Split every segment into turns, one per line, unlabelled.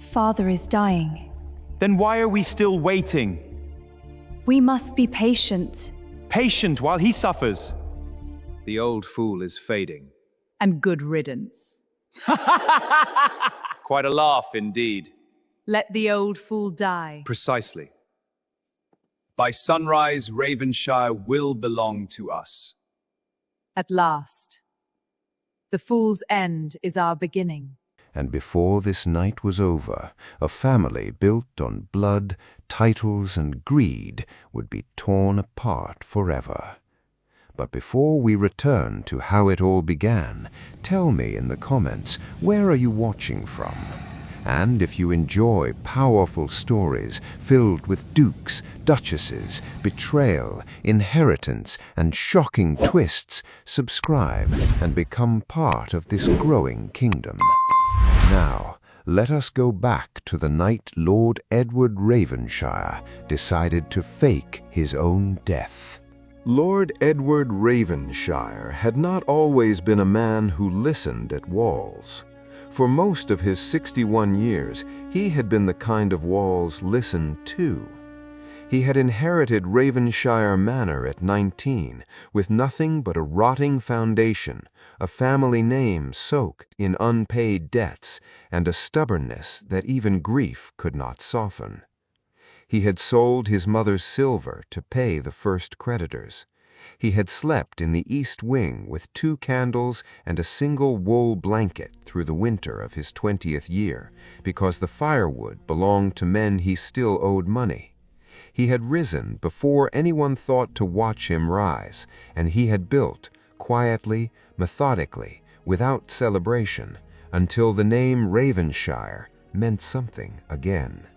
Father is dying.
Then why are we still waiting?
We must be patient.
Patient while he suffers.
The old fool is fading.
And good riddance.
Quite a laugh indeed.
Let the old fool die.
Precisely. By sunrise, Ravenshire will belong to us.
At last. The fool's end is our beginning.
And before this night was over, a family built on blood, titles, and greed would be torn apart forever. But before we return to how it all began, tell me in the comments, where are you watching from? And if you enjoy powerful stories filled with dukes, duchesses, betrayal, inheritance, and shocking twists, subscribe and become part of this growing kingdom. Now, let us go back to the night Lord Edward Ravenshire decided to fake his own death.
Lord Edward Ravenshire had not always been a man who listened at walls. For most of his 61 years, he had been the kind of walls listened to. He had inherited Ravenshire Manor at 19, with nothing but a rotting foundation, a family name soaked in unpaid debts, and a stubbornness that even grief could not soften. He had sold his mother's silver to pay the first creditors. He had slept in the east wing with 2 candles and a single wool blanket through the winter of his 20th year, because the firewood belonged to men he still owed money. He had risen before anyone thought to watch him rise, and he had built, quietly, methodically, without celebration, until the name Ravenshire meant something again.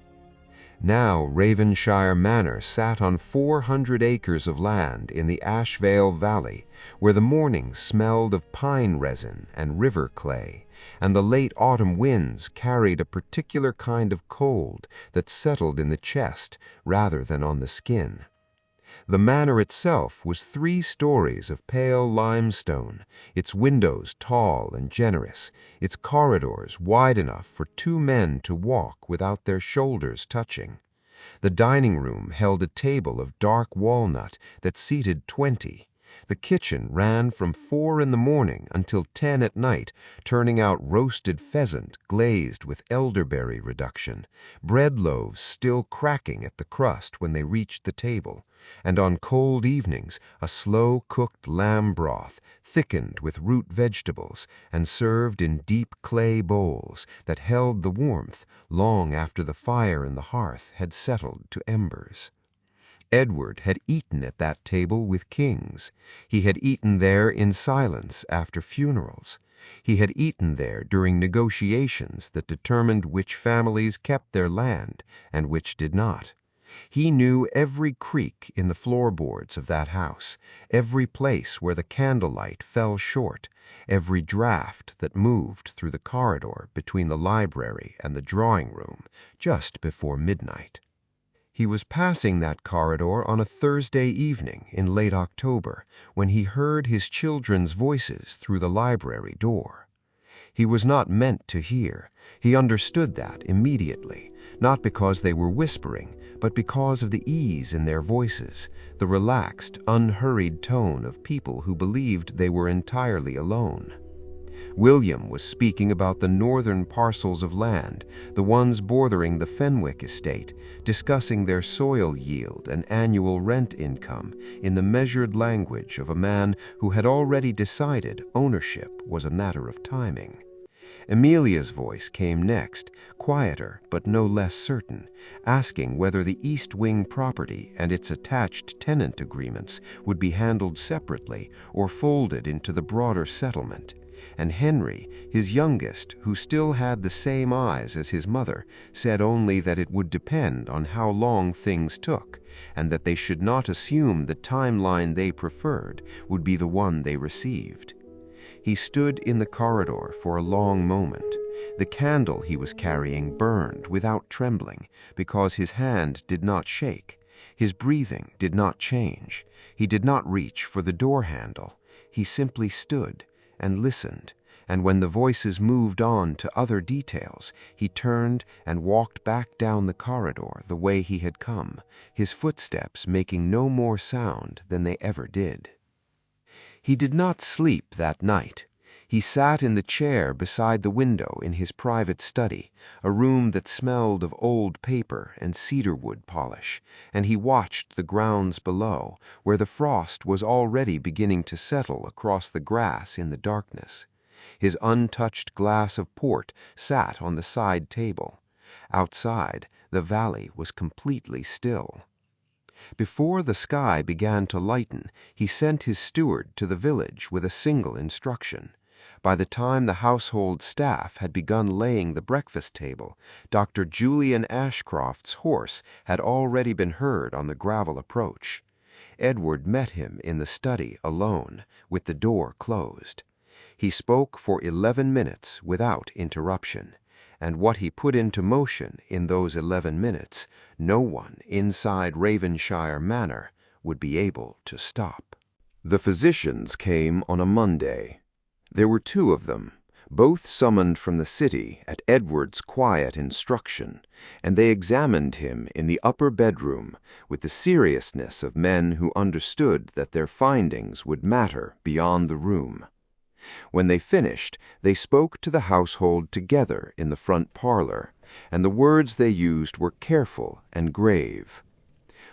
Now Ravenshire Manor sat on 400 acres of land in the Ashvale Valley, where the mornings smelled of pine resin and river clay, and the late autumn winds carried a particular kind of cold that settled in the chest rather than on the skin. The manor itself was 3 stories of pale limestone, its windows tall and generous, its corridors wide enough for 2 men to walk without their shoulders touching. The dining room held a table of dark walnut that seated 20. The kitchen ran from 4 in the morning until 10 at night, turning out roasted pheasant glazed with elderberry reduction, bread loaves still cracking at the crust when they reached the table, and on cold evenings a slow-cooked lamb broth thickened with root vegetables and served in deep clay bowls that held the warmth long after the fire in the hearth had settled to embers. Edward had eaten at that table with kings. He had eaten there in silence after funerals. He had eaten there during negotiations that determined which families kept their land and which did not. He knew every creak in the floorboards of that house, every place where the candlelight fell short, every draught that moved through the corridor between the library and the drawing room just before midnight. He was passing that corridor on a Thursday evening in late October when he heard his children's voices through the library door. He was not meant to hear. He understood that immediately, not because they were whispering, but because of the ease in their voices, the relaxed, unhurried tone of people who believed they were entirely alone. William was speaking about the northern parcels of land, the ones bordering the Fenwick estate, discussing their soil yield and annual rent income in the measured language of a man who had already decided ownership was a matter of timing. Amelia's voice came next, quieter but no less certain, asking whether the East Wing property and its attached tenant agreements would be handled separately or folded into the broader settlement. And Henry, his youngest, who still had the same eyes as his mother, said only that it would depend on how long things took, and that they should not assume the timeline they preferred would be the one they received. He stood in the corridor for a long moment. The candle he was carrying burned without trembling, because his hand did not shake. His breathing did not change. He did not reach for the door handle. He simply stood and listened,
and when the voices moved on to other details, he turned and walked back down the corridor the way he had come, his footsteps making no more sound than they ever did. He did not sleep that night. He sat in the chair beside the window in his private study, a room that smelled of old paper and cedarwood polish, and he watched the grounds below, where the frost was already beginning to settle across the grass in the darkness. His untouched glass of port sat on the side table. Outside, the valley was completely still. Before the sky began to lighten, he sent his steward to the village with a single instruction. By the time the household staff had begun laying the breakfast table, Dr. Julian Ashcroft's horse had already been heard on the gravel approach. Edward met him in the study alone, with the door closed. He spoke for 11 minutes without interruption, and what he put into motion in those 11 minutes, no one inside Ravenshire Manor would be able to stop. The physicians came on a Monday. There were 2 of them, both summoned from the city at Edward's quiet instruction, and they examined him in the upper bedroom with the seriousness of men who understood that their findings would matter beyond the room. When they finished, they spoke to the household together in the front parlor, and the words they used were careful and grave.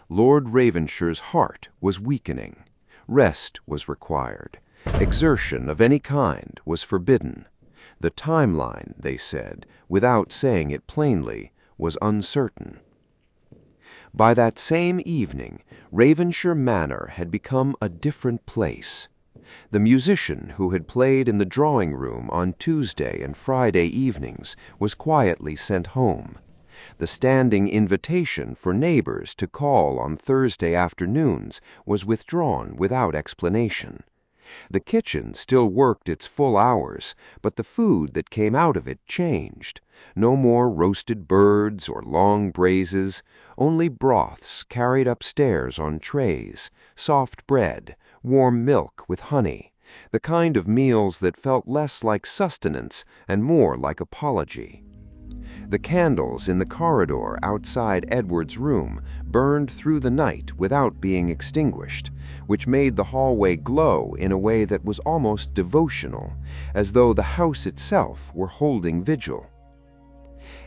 Lord Ravenshire's heart was weakening. Rest was required. Exertion of any kind was forbidden. The timeline, they said, without saying it plainly, was uncertain. By that same evening, Ravenshire Manor had become a different place. The musician who had played in the drawing room on Tuesday and Friday evenings was quietly sent home. The standing invitation for neighbors to call on Thursday afternoons was withdrawn without explanation. The kitchen still worked its full hours, but the food that came out of it changed. No more roasted birds or long braises, only broths carried upstairs on trays, soft bread, warm milk with honey, the kind of meals that felt less like sustenance and more like apology. The candles in the corridor outside Edward's room burned through the night without being extinguished, which made the hallway glow in a way that was almost devotional, as though the house itself were holding vigil.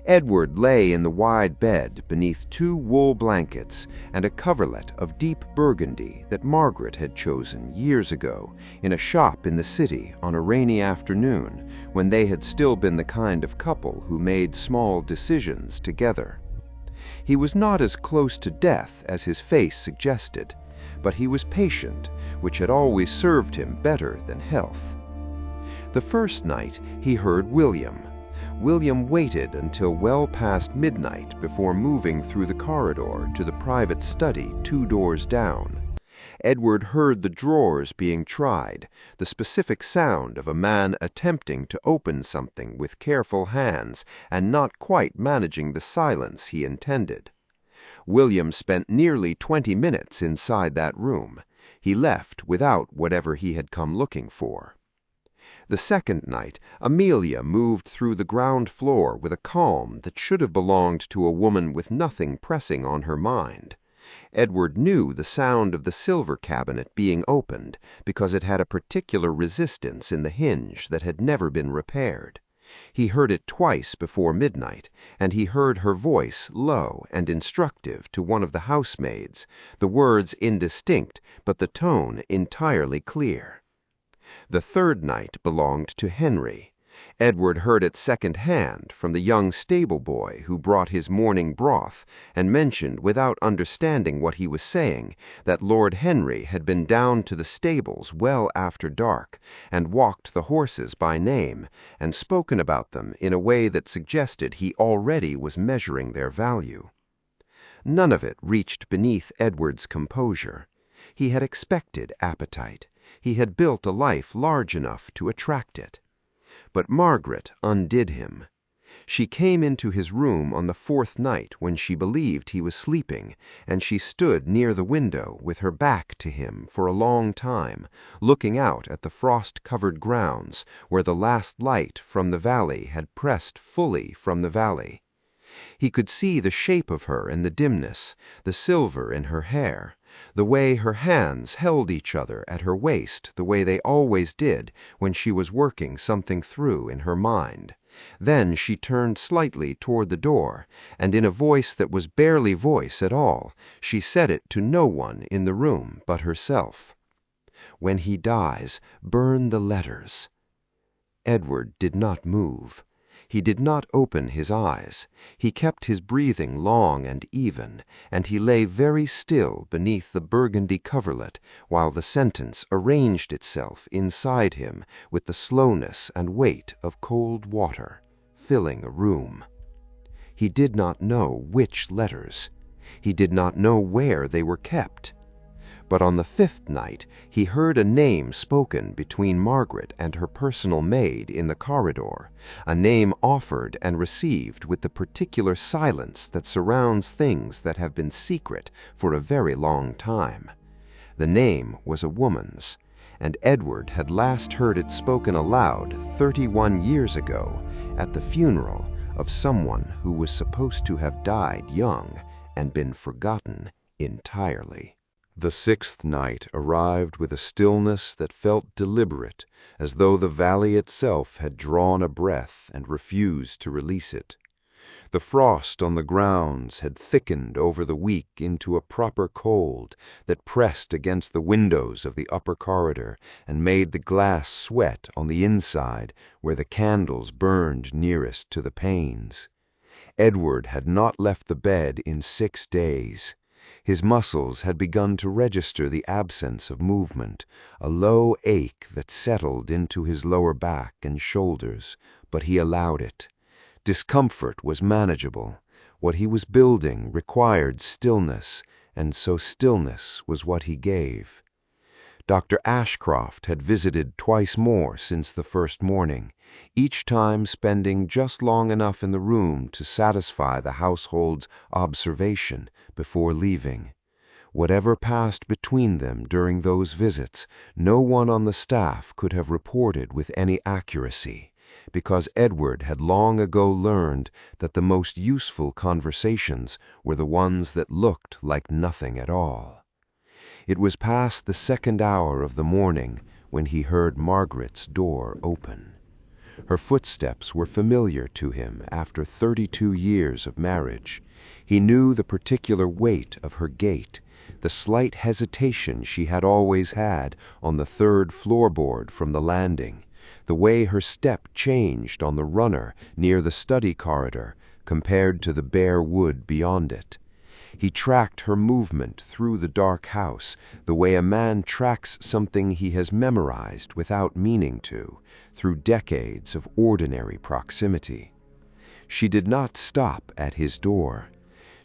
Edward lay in the wide bed beneath 2 wool blankets and a coverlet of deep burgundy that Margaret had chosen years ago in a shop in the city on a rainy afternoon when they had still been the kind of couple who made small decisions together. He was not as close to death as his face suggested, but he was patient, which had always served him better than health. The first night he heard William. William waited until well past midnight before moving through the corridor to the private study 2 doors down. Edward heard the drawers being tried, the specific sound of a man attempting to open something with careful hands and not quite managing the silence he intended. William spent nearly 20 minutes inside that room. He left without whatever he had come looking for. The second night, Amelia moved through the ground floor with a calm that should have belonged to a woman with nothing pressing on her mind. Edward knew the sound of the silver cabinet being opened because it had a particular resistance in the hinge that had never been repaired. He heard it twice before midnight, and he heard her voice low and instructive to one of the housemaids, the words indistinct but the tone entirely clear. The third night belonged to Henry. Edward heard it second-hand from the young stable-boy who brought his morning broth and mentioned without understanding what he was saying that Lord Henry had been down to the stables well after dark and walked the horses by name and spoken about them in a way that suggested he already was measuring their value. None of it reached beneath Edward's composure. He had expected appetite. He had built a life large enough to attract it. But Margaret undid him. She came into his room on the 4th night when she believed he was sleeping, and she stood near the window with her back to him for a long time, looking out at the frost-covered grounds where the last light from the valley had pressed fully from the valley. He could see the shape of her in the dimness, the silver in her hair, the way her hands held each other at her waist, the way they always did when she was working something through in her mind. Then she turned slightly toward the door, and in a voice that was barely voice at all, she said it to no one in the room but herself. "When he dies, burn the letters." Edward did not move. He did not open his eyes. He kept his breathing long and even, and he lay very still beneath the burgundy coverlet while the sentence arranged itself inside him with the slowness and weight of cold water, filling a room. He did not know which letters. He did not know where they were kept. But on the 5th night he heard a name spoken between Margaret and her personal maid in the corridor, a name offered and received with the particular silence that surrounds things that have been secret for a very long time. The name was a woman's, and Edward had last heard it spoken aloud 31 years ago at the funeral of someone who was supposed to have died young and been forgotten entirely. The 6th night arrived with a stillness that felt deliberate, as though the valley itself had drawn a breath and refused to release it. The frost on the grounds had thickened over the week into a proper cold that pressed against the windows of the upper corridor and made the glass sweat on the inside where the candles burned nearest to the panes. Edward had not left the bed in 6 days. His muscles had begun to register the absence of movement, a low ache that settled into his lower back and shoulders, but he allowed it. Discomfort was manageable. What he was building required stillness, and so stillness was what he gave. Dr. Ashcroft had visited twice more since the first morning, each time spending just long enough in the room to satisfy the household's observation before leaving. Whatever passed between them during those visits, no one on the staff could have reported with any accuracy, because Edward had long ago learned that the most useful conversations were the ones that looked like nothing at all. It was past the 2nd hour of the morning when he heard Margaret's door open. Her footsteps were familiar to him after 32 years of marriage. He knew the particular weight of her gait, the slight hesitation she had always had on the 3rd floorboard from the landing, the way her step changed on the runner near the study corridor compared to the bare wood beyond it. He tracked her movement through the dark house the way a man tracks something he has memorized without meaning to, through decades of ordinary proximity. She did not stop at his door.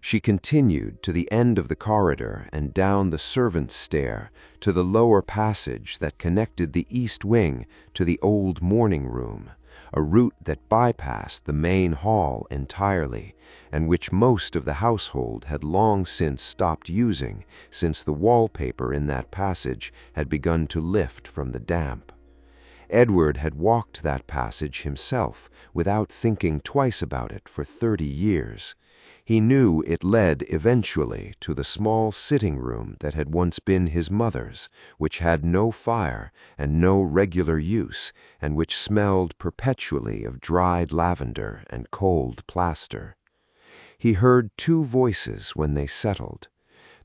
She continued to the end of the corridor and down the servants' stair to the lower passage that connected the east wing to the old morning room, a route that bypassed the main hall entirely, and which most of the household had long since stopped using, since the wallpaper in that passage had begun to lift from the damp. Edward had walked that passage himself without thinking twice about it for 30 years. He knew it led eventually to the small sitting room that had once been his mother's, which had no fire and no regular use, and which smelled perpetually of dried lavender and cold plaster. He heard 2 voices when they settled.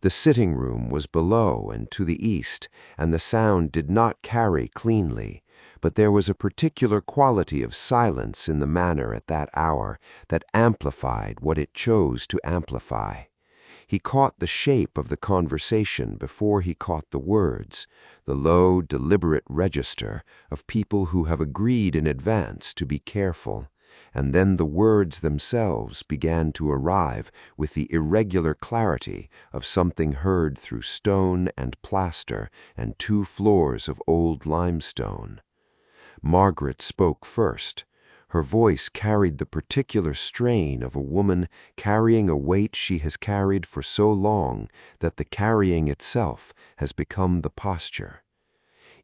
The sitting room was below and to the east, and the sound did not carry cleanly, but there was a particular quality of silence in the manor at that hour that amplified what it chose to amplify. He caught the shape of the conversation before he caught the words, the low, deliberate register of people who have agreed in advance to be careful, and then the words themselves began to arrive with the irregular clarity of something heard through stone and plaster and 2 floors of old limestone. Margaret spoke first. Her voice carried the particular strain of a woman carrying a weight she has carried for so long that the carrying itself has become the posture.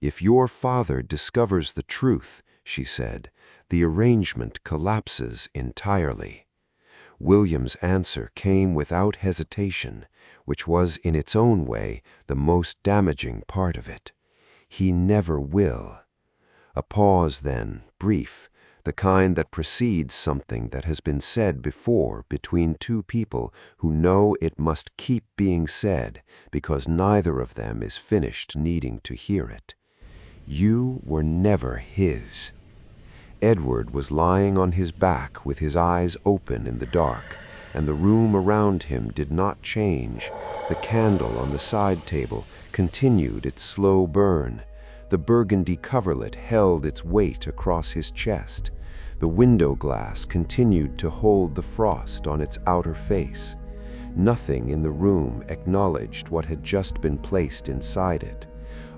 "If your father discovers the truth," she said, "the arrangement collapses entirely." William's answer came without hesitation, which was in its own way the most damaging part of it. "He never will." A pause then, brief, the kind that precedes something that has been said before between two people who know it must keep being said because neither of them is finished needing to hear it. "You were never his." Edward was lying on his back with his eyes open in the dark, and the room around him did not change. The candle on the side table continued its slow burn. The burgundy coverlet held its weight across his chest. The window glass continued to hold the frost on its outer face. Nothing in the room acknowledged what had just been placed inside it.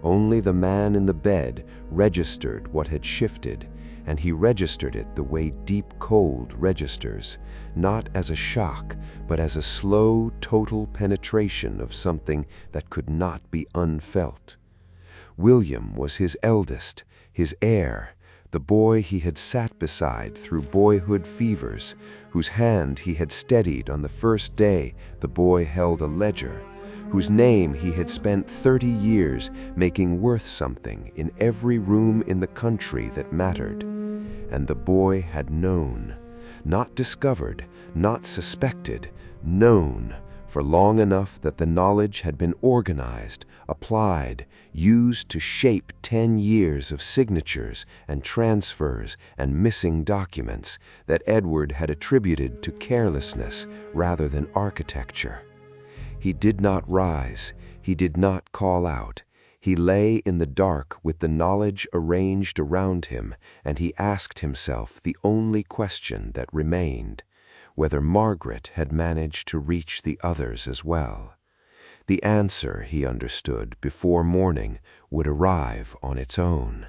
Only the man in the bed registered what had shifted, and he registered it the way deep cold registers, not as a shock, but as a slow, total penetration of something that could not be unfelt. William was his eldest, his heir, the boy he had sat beside through boyhood fevers, whose hand he had steadied on the first day the boy held a ledger, whose name he had spent 30 years making worth something in every room in the country that mattered. And the boy had known, not discovered, not suspected, known, for long enough that the knowledge had been organized, applied, used to shape 10 years of signatures and transfers and missing documents that Edward had attributed to carelessness rather than architecture. He did not rise, he did not call out. He lay in the dark with the knowledge arranged around him, and he asked himself the only question that remained, whether Margaret had managed to reach the others as well. The answer, he understood, before morning would arrive on its own.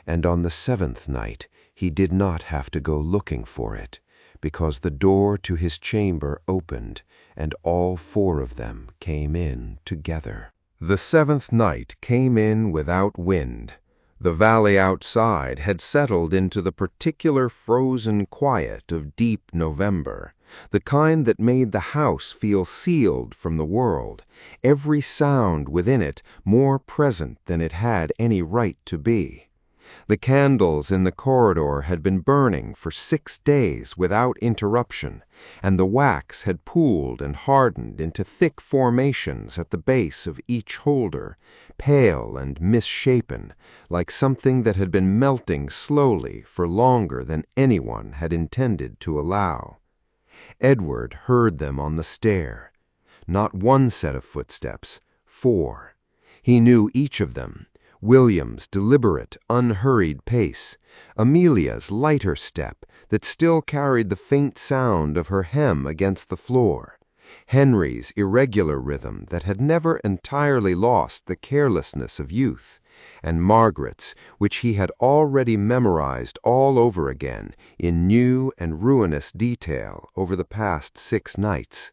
And on the 7th night, he did not have to go looking for it, because the door to his chamber opened, and all 4 of them came in together. The 7th night came in without wind. The valley outside had settled into the particular frozen quiet of deep November, the kind that made the house feel sealed from the world, every sound within it more present than it had any right to be. The candles in the corridor had been burning for 6 days without interruption, and the wax had pooled and hardened into thick formations at the base of each holder, pale and misshapen, like something that had been melting slowly for longer than anyone had intended to allow. Edward heard them on the stair. Not 1 set of footsteps, 4. He knew each of them. William's deliberate, unhurried pace, Amelia's lighter step that still carried the faint sound of her hem against the floor, Henry's irregular rhythm that had never entirely lost the carelessness of youth, and Margaret's, which he had already memorized all over again in new and ruinous detail over the past 6 nights.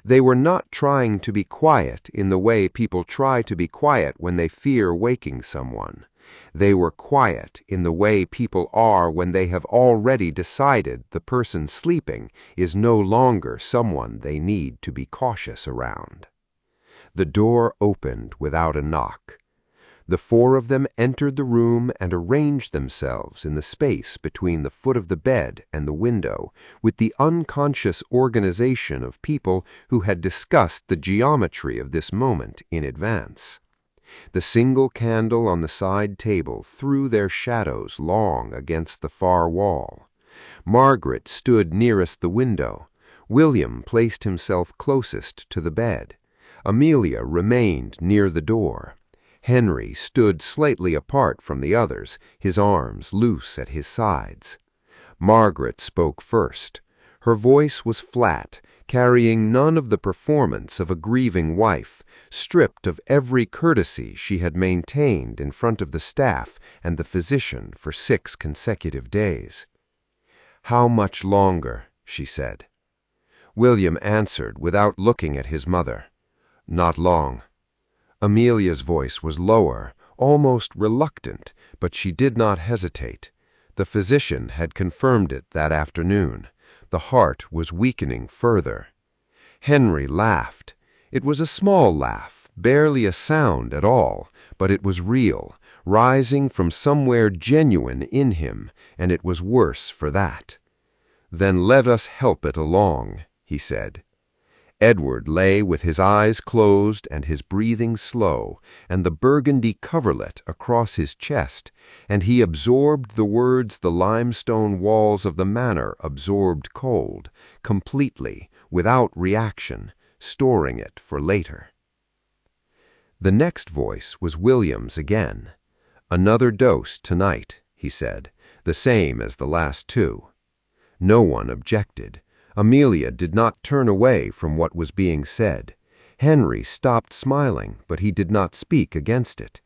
They were not trying to be quiet in the way people try to be quiet when they fear waking someone. They were quiet in the way people are when they have already decided the person sleeping is no longer someone they need to be cautious around. The door opened without a knock. The 4 of them entered the room and arranged themselves in the space between the foot of the bed and the window with the unconscious organization of people who had discussed the geometry of this moment in advance. The single candle on the side table threw their shadows long against the far wall. Margaret stood nearest the window. William placed himself closest to the bed. Amelia remained near the door. Henry stood slightly apart from the others, his arms loose at his sides. Margaret spoke first. Her voice was flat, carrying none of the performance of a grieving wife, stripped of every courtesy she had maintained in front of the staff and the physician for 6 consecutive days.
"How much longer?" she said. William answered without looking at his mother. "Not long." Amelia's voice was lower, almost reluctant, but she did not hesitate. The physician had confirmed it that afternoon. The heart was weakening further. Henry laughed. It was a small laugh, barely a sound at all, but it was real, rising from somewhere genuine in him, and it was worse for that. "Then let us help it along," he said. Edward lay with his eyes closed and his breathing slow, and the burgundy coverlet across his chest, and he absorbed the words the limestone walls of the manor absorbed cold, completely, without reaction, storing it for later. The next voice was William's again. "Another dose tonight," he said, "the same as the last two." No one objected. Amelia did not turn away from what was being said. Henry stopped smiling, but he did not speak against it.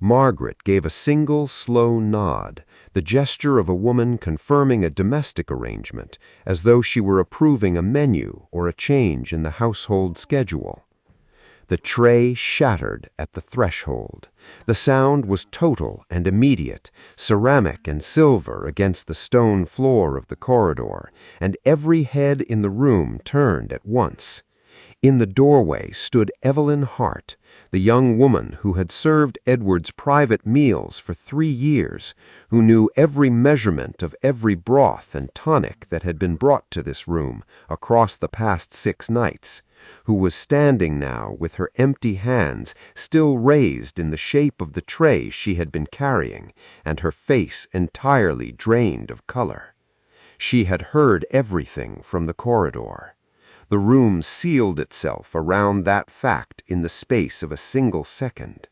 Margaret gave a single slow nod, the gesture of a woman confirming a domestic arrangement, as though she were approving a menu or a change in the household schedule. The tray shattered at the threshold. The sound was total and immediate, ceramic and silver against the stone floor of the corridor, and every head in the room turned at once. In the doorway stood Evelyn Hart, the young woman who had served Edward's private meals for 3 years, who knew every measurement of every broth and tonic that had been brought to this room across the past 6 nights, who was standing now with her empty hands still raised in the shape of the tray she had been carrying, and her face entirely drained of color. She had heard everything from the corridor. The room sealed itself around that fact in the space of a single second.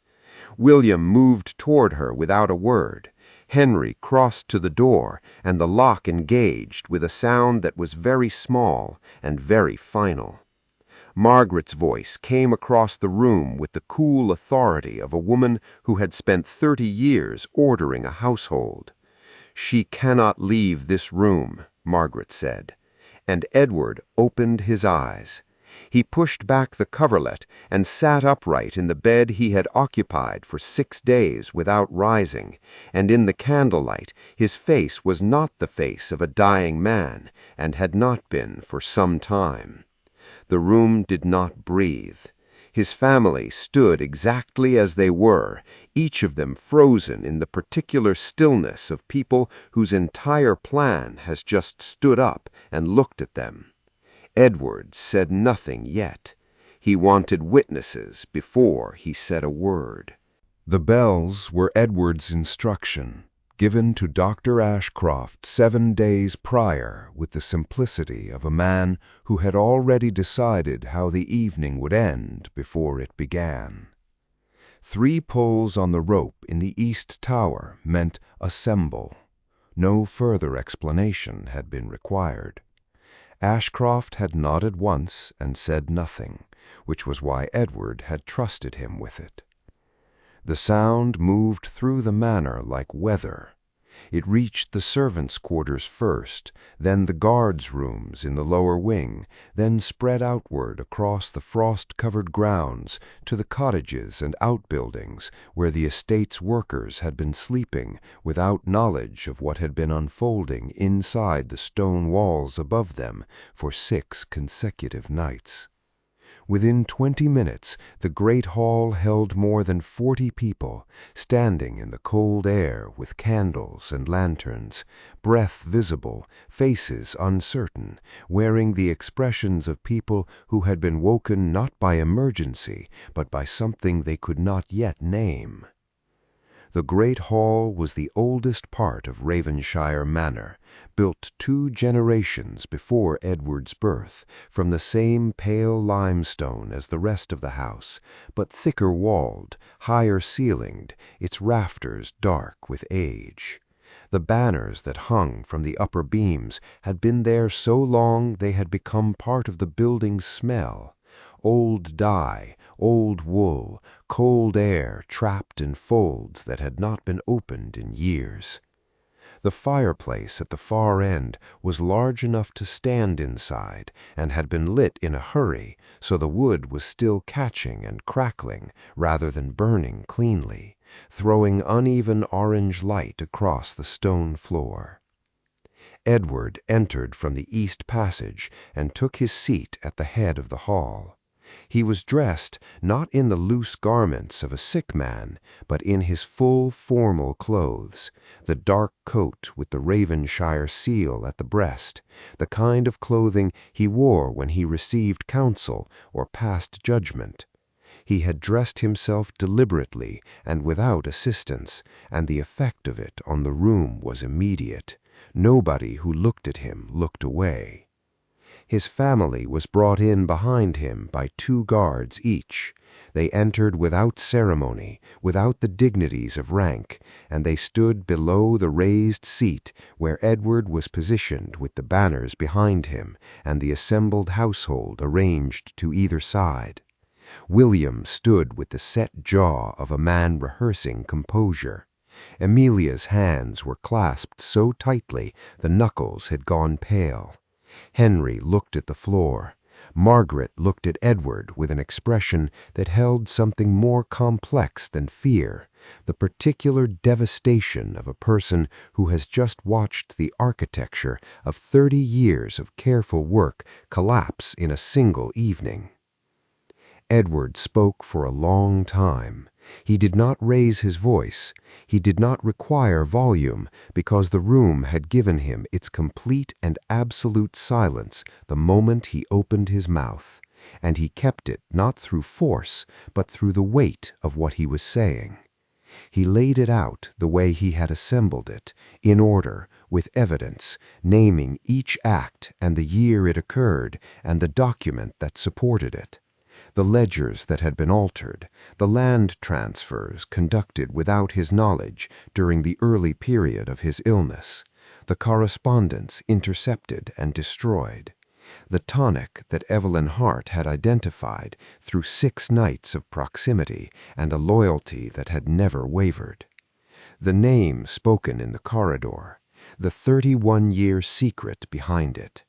William moved toward her without a word. Henry crossed to the door, and the lock engaged with a sound that was very small and very final. Margaret's voice came across the room with the cool authority of a woman who had spent 30 years ordering a household. "She cannot leave this room," Margaret said. And Edward opened his eyes. He pushed back the coverlet and sat upright in the bed he had occupied for 6 days without rising, and in the candlelight his face was not the face of a dying man, and had not been for some time. The room did not breathe. His family stood exactly as they were, each of them frozen in the particular stillness of people whose entire plan has just stood up and looked at them. Edward said nothing yet. He wanted witnesses before he said a word. The bells were Edward's instruction, given to Dr. Ashcroft 7 days prior with the simplicity of a man who had already decided how the evening would end before it began. 3 pulls on the rope in the east tower meant assemble. No further explanation had been required. Ashcroft had nodded once and said nothing, which was why Edward had trusted him with it. The sound moved through the manor like weather. It reached the servants' quarters first, then the guards' rooms in the lower wing, then spread outward across the frost-covered grounds to the cottages and outbuildings where the estate's workers had been sleeping without knowledge of what had been unfolding inside the stone walls above them for 6 consecutive nights. Within 20 minutes, the great hall held more than 40 people, standing in the cold air with candles and lanterns, breath visible, faces uncertain, wearing the expressions of people who had been woken not by emergency, but by something they could not yet name. The great hall was the oldest part of Ravenshire Manor, built 2 generations before Edward's birth, from the same pale limestone as the rest of the house, but thicker walled, higher ceilinged, its rafters dark with age. The banners that hung from the upper beams had been there so long they had become part of the building's smell. Old dye, old wool, cold air trapped in folds that had not been opened in years.
The fireplace at the far end was large enough to stand inside and had been lit in a hurry, so the wood was still catching and crackling rather than burning cleanly, throwing uneven orange light across the stone floor. Edward entered from the east passage and took his seat at the head of the hall. He was dressed not in the loose garments of a sick man, but in his full formal clothes, the dark coat with the Ravenshire seal at the breast, the kind of clothing he wore when he received counsel or passed judgment. He had dressed himself deliberately and without assistance, and the effect of it on the room was immediate. Nobody who looked at him looked away. His family was brought in behind him by 2 guards each. They entered without ceremony, without the dignities of rank, and they stood below the raised seat where Edward was positioned with the banners behind him and the assembled household arranged to either side. William stood with the set jaw of a man rehearsing composure. Amelia's hands were clasped so tightly the knuckles had gone pale. Henry looked at the floor. Margaret looked at Edward with an expression that held something more complex than fear, the particular devastation of a person who has just watched the architecture of 30 years of careful work collapse in a single evening. Edward spoke for a long time. He did not raise his voice. He did not require volume, because the room had given him its complete and absolute silence the moment he opened his mouth, and he kept it not through force, but through the weight of what he was saying. He laid it out the way he had assembled it, in order, with evidence, naming each act and the year it occurred and the document that supported it. The ledgers that had been altered, the land transfers conducted without his knowledge during the early period of his illness, the correspondence intercepted and destroyed, the tonic that Evelyn Hart had identified through 6 nights of proximity and a loyalty that had never wavered, the name spoken in the corridor, the 31-year secret behind it.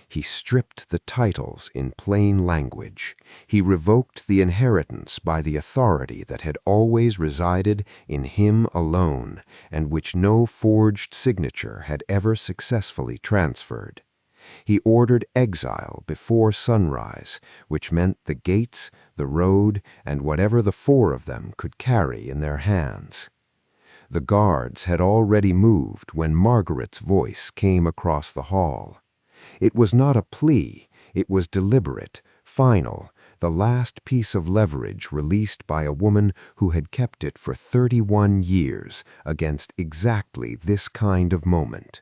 He stripped the titles in plain language. He revoked the inheritance by the authority that had always resided in him alone, and which no forged signature had ever successfully transferred. He ordered exile before sunrise, which meant the gates, the road, and whatever the 4 of them could carry in their hands. The guards had already moved when Margaret's voice came across the hall. It was not a plea, it was deliberate, final, the last piece of leverage released by a woman who had kept it for 31 years against exactly this kind of moment.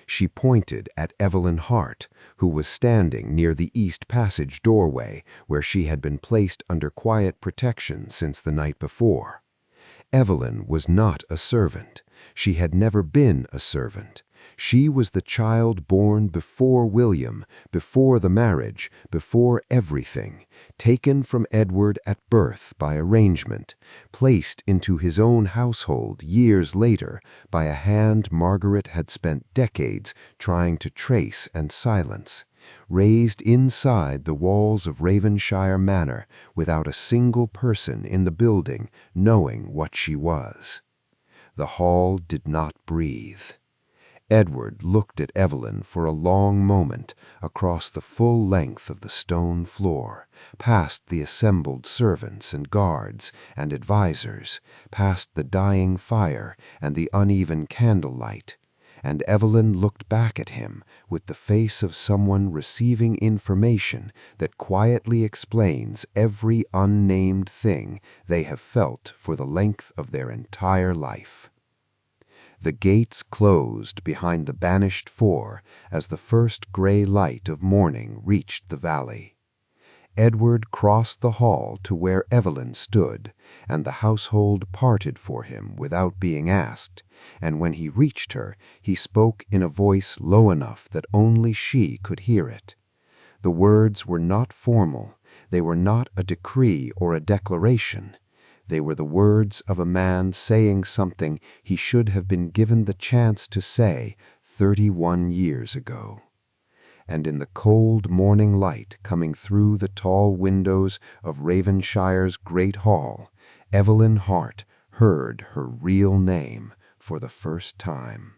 She pointed at Evelyn Hart, who was standing near the East Passage doorway where she had been placed under quiet protection since the night before. Evelyn was not a servant. She had never been a servant. She was the child born before William, before the marriage, before everything, taken from Edward at birth by arrangement, placed into his own household years later by a hand Margaret had spent decades trying to trace and silence, raised inside the walls of Ravenshire Manor without a single person in the building knowing what she was. The hall did not breathe. Edward looked at Evelyn for a long moment across the full length of the stone floor, past the assembled servants and guards and advisers, past the dying fire and the uneven candlelight, and Evelyn looked back at him with the face of someone receiving information that quietly explains every unnamed thing they have felt for the length of their entire life. The gates closed behind the banished 4 as the first gray light of morning reached the valley. Edward crossed the hall to where Evelyn stood, and the household parted for him without being asked, and when he reached her, he spoke in a voice low enough that only she could hear it. The words were not formal. They were not a decree or a declaration. They were the words of a man saying something he should have been given the chance to say 31 years ago. And in the cold morning light coming through the tall windows of Ravenshire's great hall, Evelyn Hart heard her real name for the first time.